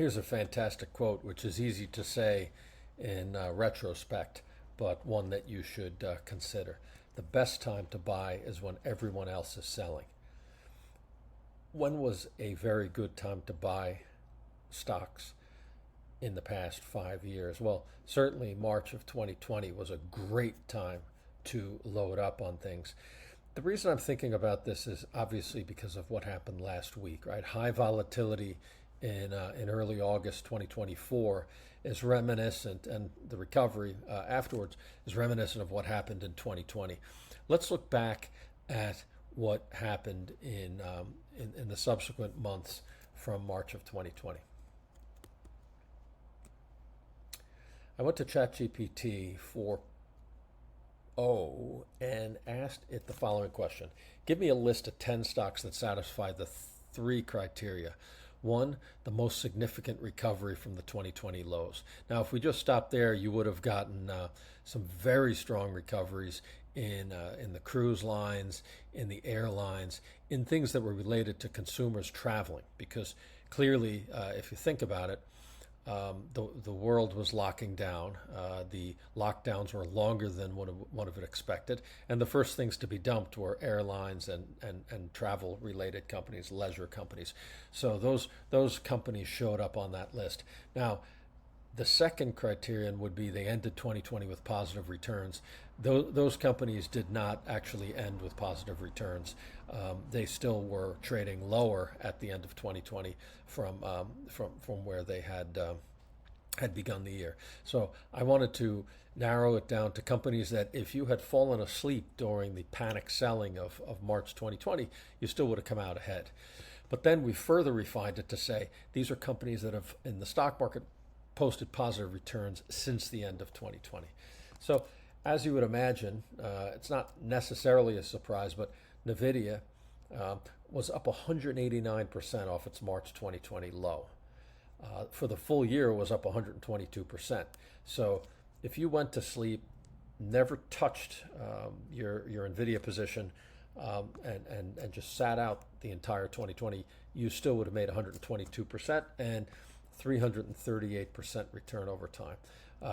Here's a fantastic quote, which is easy to say in retrospect, but one that you should consider. The best time to buy is when everyone else is selling. When was a very good time to buy stocks in the past 5 years? Well, certainly March of 2020 was a great time to load up on things. The reason I'm thinking about this is obviously because of what happened last week, right? High volatility in early August 2024 is reminiscent, and the recovery afterwards is reminiscent of what happened in 2020. Let's look back at what happened in the subsequent months from March of 2020. I went to ChatGPT 4.0 and asked it the following question. Give me a list of 10 stocks that satisfy the three criteria. One, the most significant recovery from the 2020 lows. Now, if we just stopped there, you would have gotten some very strong recoveries in the cruise lines, in the airlines, in things that were related to consumers traveling. Because clearly, if you think about it, the world was locking down. The lockdowns were longer than one of it expected. And the first things to be dumped were airlines and travel related companies, leisure companies. So those companies showed up on that list. Now, the second criterion would be they ended 2020 with positive returns. Those companies did not actually end with positive returns. They still were trading lower at the end of 2020 from where they had begun the year. So I wanted to narrow it down to companies that if you had fallen asleep during the panic selling of March 2020, you still would have come out ahead. But then we further refined it to say these are companies that have, in the stock market, posted positive returns since the end of 2020. So as you would imagine, it's not necessarily a surprise, but NVIDIA was up 189% off its March 2020 low. For the full year, it was up 122%. So if you went to sleep, never touched your NVIDIA position, and just sat out the entire 2020, you still would have made 122% and 338% return over time.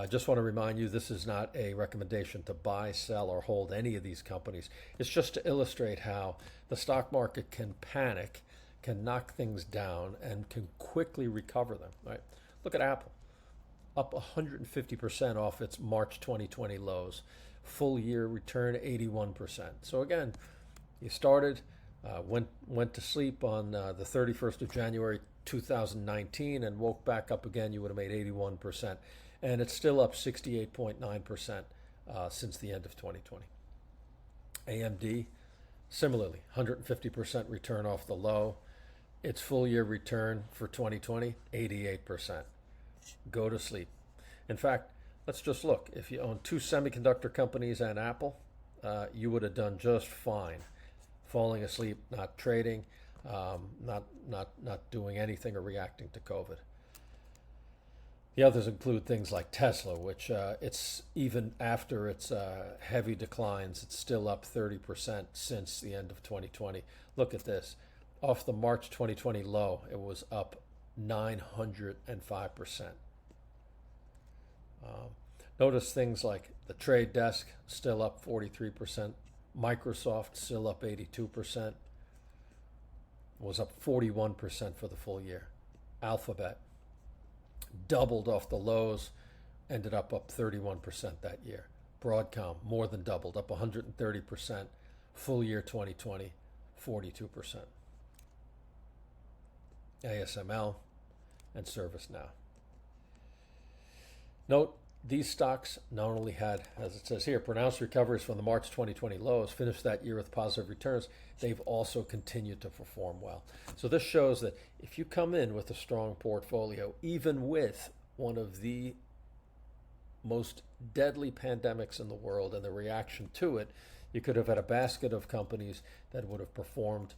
Just want to remind you, this is not a recommendation to buy, sell, or hold any of these companies. It's just to illustrate how the stock market can panic, can knock things down, and can quickly recover them. Right? Look at Apple, up 150% off its March 2020 lows. Full year return 81%. So again, you started, went to sleep on the 31st of January 2019 and woke back up again, you would have made 81%. And it's still up 68.9% since the end of 2020. AMD, similarly, 150% return off the low. Its full year return for 2020, 88%. Go to sleep. In fact, let's just look. If you own two semiconductor companies and Apple, you would have done just fine. Falling asleep, not trading, not doing anything or reacting to COVID. The others include things like Tesla, which it's even after its heavy declines, it's still up 30% since the end of 2020. Look at this. Off the March 2020 low, it was up 905%. Notice things like the Trade Desk, still up 43%. Microsoft, still up 82%. Was up 41% for the full year. Alphabet, doubled off the lows, ended up 31% that year. Broadcom, more than doubled, up 130%. Full year 2020, 42%. ASML and ServiceNow. Note, these stocks not only had, as it says here, pronounced recoveries from the March 2020 lows, finished that year with positive returns, they've also continued to perform well. So this shows that if you come in with a strong portfolio, even with one of the most deadly pandemics in the world and the reaction to it, you could have had a basket of companies that would have performed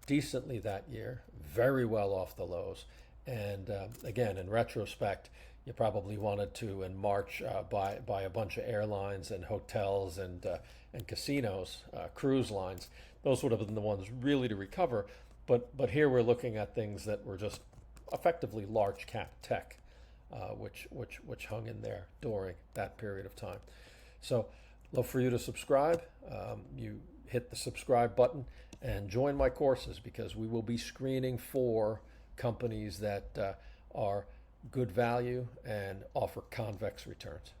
decently that year, very well off the lows. And again, in retrospect, you probably wanted to, in March, buy a bunch of airlines and hotels and casinos, cruise lines. Those would have been the ones really to recover. But here we're looking at things that were just effectively large cap tech, which hung in there during that period of time. So, love for you to subscribe. You hit the subscribe button and join my courses, because we will be screening for companies that are good value and offer convex returns.